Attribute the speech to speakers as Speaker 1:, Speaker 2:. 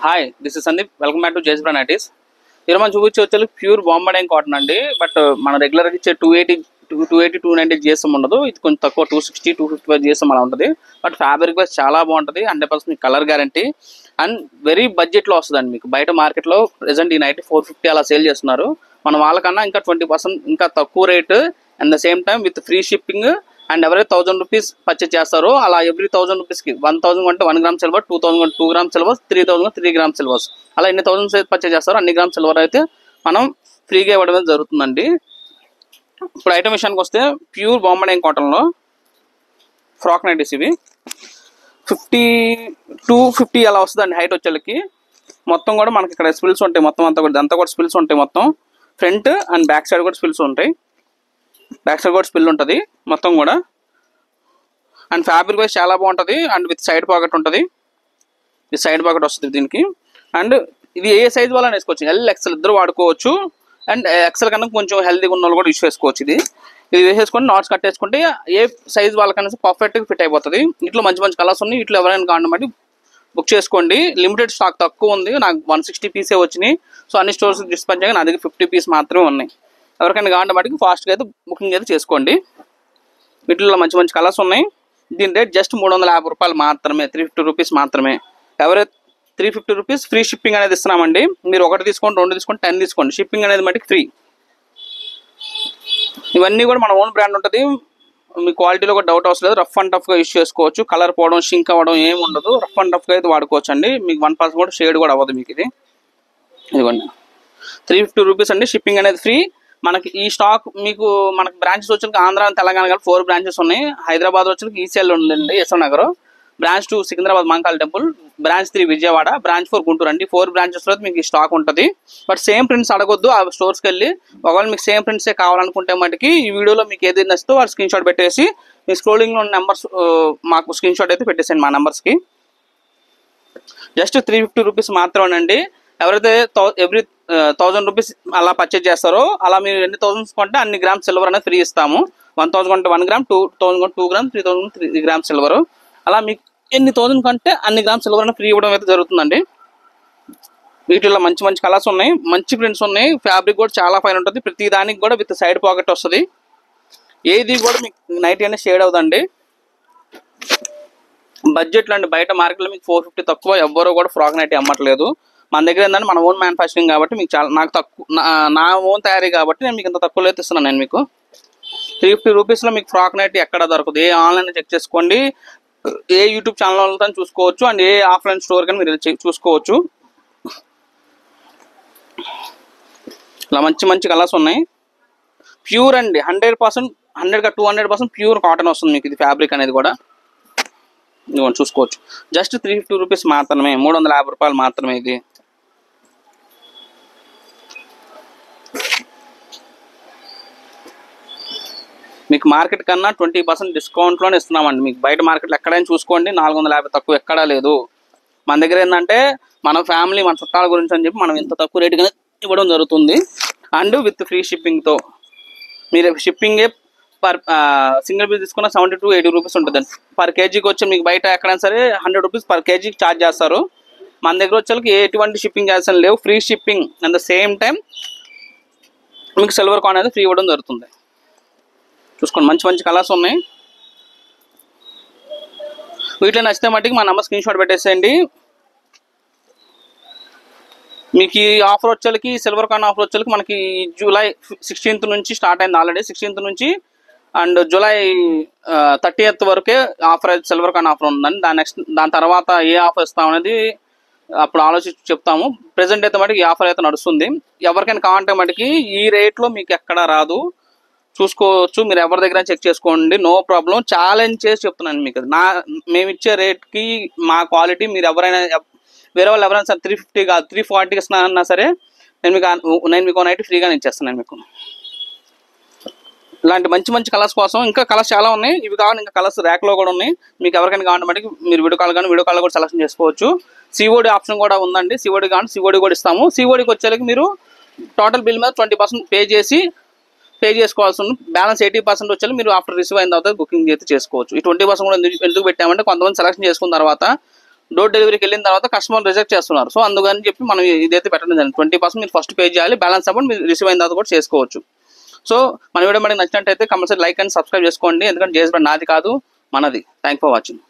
Speaker 1: Hi, this is Sandeep. Welcome back to జేస్ brand ITs. ఈరోజు మనం చూపించే ప్యూర్ బాంబే కాటన్ అండి. బట్ మన రెగ్యులర్గా ఇచ్చే 290 జిఎస్ఎం ఉండదు. ఇది కొంచెం తక్కువ 260 255 జిఎస్ఎం అలా ఉంటుంది. బట్ ఫ్యాబ్రిక్ వైజ్ చాలా బాగుంటుంది. 100% కలర్ గ్యారంటీ అండ్ వెరీ బడ్జెట్లో వస్తుందండి. మీకు బయట మార్కెట్లో ప్రెసెంట్ ఈ నైట్ 450 అలా సేల్ చేస్తున్నారు. మన వాళ్ళకన్నా ఇంకా 20% ఇంకా తక్కువ rate and the same time with free shipping. And ఎవరైతే 1000 రూపీస్ పర్చేజ్ చేస్తారో అలా ఎవ్రీ 1000 రూపీస్కి 1000 అంటే 1 gram silver, 2000 2 gram silver, 3000 3 gram silvers, అలా ఎన్ని 1000 పర్చేజ్ చేస్తారో అన్ని గ్రామ్ సిల్వర్ అయితే మనం ఫ్రీగా ఇవ్వడం జరుగుతుందండి. ఇప్పుడు ఐటమ్ విషయానికి వస్తే ప్యూర్ బాంబే కాటన్లో ఫ్రాక్ నైటీస్ ఇవి 50 అలా వస్తుందండి. హైట్ వచ్చేళ్ళకి మొత్తం కూడా మనకి ఇక్కడ స్పిల్స్ ఉంటాయి. మొత్తం అంతా కూడా స్పిల్స్ ఉంటాయి. మొత్తం ఫ్రంట్ అండ్ బ్యాక్ సైడ్ కూడా స్పిల్స్ ఉంటాయి. బ్యాక్ సైడ్ కూడా స్పిల్ ఉంటుంది మొత్తం కూడా. అండ్ ఫ్యాబ్రిక్ వైజ్ చాలా బాగుంటుంది. అండ్ విత్ సైడ్ పాకెట్ ఉంటుంది. ఇది సైడ్ పాకెట్ వస్తుంది దీనికి. అండ్ ఇది ఏ సైజ్ వాళ్ళని వేసుకోవచ్చు. ఎక్సెల్ ఇద్దరు వాడుకోవచ్చు. అండ్ ఎక్సెల్ కన్నా కొంచెం హెల్తీగా ఉన్న వాళ్ళు కూడా యూస్ చేసుకోవచ్చు. ఇది వేసేసుకొని నాట్స్ కట్టేసుకుంటే ఏ సైజ్ వాళ్ళకన్నా పర్ఫెక్ట్గా ఫిట్ అయిపోతుంది. ఇట్లా మంచి మంచి కలర్స్ ఉన్నాయి. ఇట్లా ఎవరైనా కావాలంటే బుక్ చేసుకోండి. లిమిటెడ్ స్టాక్ తక్కువ ఉంది. నాకు 160 పీసే వచ్చినాయి. సో అన్ని స్టోర్స్ డిస్పాచ్ చేయగా నా దగ్గర 50 పీస్ మాత్రమే ఉన్నాయి. ఎవరికైనా కావాలంటే మటుకు ఫాస్ట్గా అయితే బుకింగ్ అయితే చేసుకోండి. వీటిలో మంచి మంచి కలర్స్ ఉన్నాయి. దీని రేట్ జస్ట్ 350 రూపాయలు మాత్రమే, 350 రూపీస్ మాత్రమే. ఎవరైతే 350 రూపీస్ ఫ్రీ షిప్పింగ్ అనేది ఇస్తున్నామండి. మీరు 1 తీసుకోండి, 2 తీసుకోండి, 10 తీసుకోండి. షిప్పింగ్ అనేది మటుకు ఫ్రీ. ఇవన్నీ కూడా మన ఓన్ బ్రాండ్ ఉంటుంది. మీ క్వాలిటీలో కూడా డౌట్ అవసరం లేదు. రఫ్ అండ్ టఫ్గా యూస్ చేసుకోవచ్చు. కలర్ పోవడం, షింక్ అవ్వడం ఏమి ఉండదు. రఫ్ అండ్ టఫ్గా అయితే వాడుకోవచ్చు అండి. మీకు 1% కూడా షేడ్ కూడా అవ్వదు మీకు. ఇదిగోండి 350 రూపీస్ అండి. షిప్పింగ్ అనేది ఫ్రీ. మనకి ఈ స్టాక్ మీకు మనకి బ్రాంచెస్ వచ్చి ఆంధ్ర తెలంగాణ కలిపి 4 బ్రాంచెస్ ఉన్నాయి. హైదరాబాద్ వచ్చి ఈసీఎల్ ఉందండి, Yashwant Nagar. Branch 2 Secunderabad Mankal temple. Branch 3 Vijayawada. Branch 4 Guntur అండి. 4 బ్రాంచెస్లో మీకు ఈ స్టాక్ ఉంటుంది. బట్ సేమ్ ప్రింట్స్ అడగొద్దు ఆ స్టోర్స్కి వెళ్ళి. ఒకవేళ మీకు సేమ్ ప్రింట్సే కావాలనుకుంటే మటుకి ఈ వీడియోలో మీకు ఏది నచ్చితే వాళ్ళు స్క్రీన్ షాట్ పెట్టేసి మీ స్క్రోలింగ్లో ఉన్న నెంబర్స్ మాకు స్క్రీన్ షాట్ అయితే పెట్టేసేయండి మా నెంబర్స్కి. జస్ట్ 350 రూపీస్ మాత్రమేనండి. ఎవరైతే ఎవ్రీ 1000 రూపీస్ అలా పర్చేజ్ చేస్తారో అలా మీరు ఎన్ని 1000 కొంటే అన్ని గ్రామ్ సిల్వర్ అనేది ఫ్రీ ఇస్తాము. 1000 కొంటే 1 గ్రామ్, 2000 కొంటే 2 గ్రామ్, 3000 3 గ్రామ్ సిల్వర్. అలా మీకు ఎన్ని 1000 కంటే అన్ని గ్రామ్ సిల్వర్ అనేది ఫ్రీ ఇవ్వడం అయితే జరుగుతుందండి. వీటిలో మంచి మంచి కలర్స్ ఉన్నాయి, మంచి ప్రింట్స్ ఉన్నాయి. ఫ్యాబ్రిక్ కూడా చాలా ఫైన్ ఉంటుంది. ప్రతి దానికి కూడా విత్ సైడ్ పాకెట్ వస్తుంది. ఏది కూడా మీకు నైట్ అనేది షేడ్ అవుతుందండి. బడ్జెట్లో అండి. బయట మార్కెట్లో మీకు 450 తక్కువ ఎవ్వరూ కూడా ఫ్రాక్ నైట్ అమ్మట్లేదు. మన దగ్గర ఏంటంటే మన ఓన్ మ్యానుఫ్యాక్చరింగ్ కాబట్టి మీకు చాలా నాకు తక్కువ నా ఓన్ తయారీ కాబట్టి నేను మీకు ఇంత తక్కువలో అయితే ఇస్తున్నాను. నేను మీకు 350 రూపీస్లో మీకు ఫ్రాక్ నైట్ ఎక్కడ దొరకదు. ఏ ఆన్లైన్ చెక్ చేసుకోండి, ఏ యూట్యూబ్ ఛానల్ చూసుకోవచ్చు, అండ్ ఏ ఆఫ్లైన్ స్టోర్ కానీ మీరు చూసుకోవచ్చు. ఇలా మంచి మంచి కలర్స్ ఉన్నాయి. ప్యూర్ అండి. 100% 200% ప్యూర్ కాటన్ వస్తుంది మీకు. ఇది ఫ్యాబ్రిక్ అనేది కూడా ఇవ్వండి చూసుకోవచ్చు. జస్ట్ 350 రూపీస్ మాత్రమే, 350 రూపాయలు మాత్రమే. ఇది మీకు మార్కెట్ కన్నా 20% డిస్కౌంట్లోనే ఇస్తున్నామండి. మీకు బయట మార్కెట్లో ఎక్కడైనా చూసుకోండి, 450 తక్కువ ఎక్కడా లేదు. మన దగ్గర ఏంటంటే మన ఫ్యామిలీ మన చుట్టాల గురించి అని చెప్పి మనం ఇంత తక్కువ రేటుగానే ఇవ్వడం జరుగుతుంది. అండ్ విత్ ఫ్రీ షిప్పింగ్తో. మీరు షిప్పింగే సింగిల్ పీస్ తీసుకున్న 70 to 80 రూపీస్ ఉంటుంది. పర్ కేజీకి వచ్చి మీకు బయట ఎక్కడైనా సరే 100 రూపీస్ పర్ కేజీకి ఛార్జ్ చేస్తారు. మన దగ్గర వచ్చేకి ఎటువంటి షిప్పింగ్ ఛార్జెస్ లేవు. Free shipping at the same time మీకు సిల్వర్ కాయిన్ అనేది ఫ్రీ ఇవ్వడం జరుగుతుంది. చూసుకోండి మంచి మంచి కలర్స్ ఉన్నాయి. వీటిలో నచ్చితే మట్టుకు మా నెంబర్ స్క్రీన్ షాట్ పెట్టేసేయండి. మీకు ఈ ఆఫర్ వచ్చేకి సిల్వర్ కాయిన్ ఆఫర్ వచ్చేకి మనకి జూలై 16th నుంచి స్టార్ట్ అయింది. ఆల్రెడీ 16th నుంచి అండ్ జూలై 30th వరకే ఆఫర్ అయితే సిల్వర్ కాయిన్ ఆఫర్ ఉందండి. దాని తర్వాత ఏ ఆఫర్ ఇస్తాం అనేది అప్పుడు ఆలోచించి చెప్తాము. ప్రెసెంట్ అయితే మటుకు ఈ ఆఫర్ అయితే నడుస్తుంది. ఎవరికైనా కావాలంటే మటుకి ఈ రేట్లో మీకు ఎక్కడా రాదు. చూసుకోవచ్చు. మీరు ఎవరి దగ్గర చెక్ చేసుకోండి, నో ప్రాబ్లం. ఛాలెంజ్ చేసి చెప్తున్నాను మీకు. మేము ఇచ్చే రేట్కి మా క్వాలిటీ మీరు ఎవరైనా వేరే వాళ్ళు ఎవరైనా సరే 350 కాదు 340 ఇస్తున్నా సరే నేను మీకు నైట్ ఫ్రీగానే ఇచ్చేస్తున్నాను మీకు. ఇలాంటి మంచి మంచి కలర్స్ కోసం ఇంకా కలర్స్ చాలా ఉన్నాయి. ఇవి కావాలి ఇంకా కలర్స్ ర్యాక్లో కూడా ఉన్నాయి. మీకు ఎవరికైనా కావాలంటే మీరు వీడియో కాల్ కూడా సెలెక్షన్ చేసుకోవచ్చు. సిఓడి ఆప్షన్ కూడా ఉందండి. సిఓడి కావాలి సిఓడి కూడా ఇస్తాము. సిఓడికి వచ్చేసరికి మీరు టోటల్ బిల్ మీద 20% పే చేసుకోవాల్సి ఉంది. బ్యాలెన్స్ 80% వచ్చేది మీరు ఆఫ్టర్ రిసీవ్ అయిన తర్వాత బుకింగ్ అయితే చేసుకోవచ్చు. ఈ 20% కూడా ఎందుకు పెట్టామంటే కొంతమంది సెలెక్షన్ చేసుకున్న తర్వాత డోర్ డెలివరీకి వెళ్ళిన తర్వాత కస్టమర్ రిజెక్ట్ చేస్తున్నారు. సో అందుకని చెప్పి మనం ఇదైతే పెట్టడం జరిగింది. 20% మీరు ఫస్ట్ పే చేయాలి, బ్యాలెన్స్ అమౌంట్ మీరు రిసీవ్ అయిన తర్వాత కూడా చేసుకోవచ్చు. సో మన వీడియో మనకి నచ్చినట్టయితే కంపల్సరీ లైక్ అండ్ సబ్స్క్రైబ్ చేసుకోండి. ఎందుకంటే జేఎస్ బ్రాండ్ నాది కాదు, మనది. Thank for watching.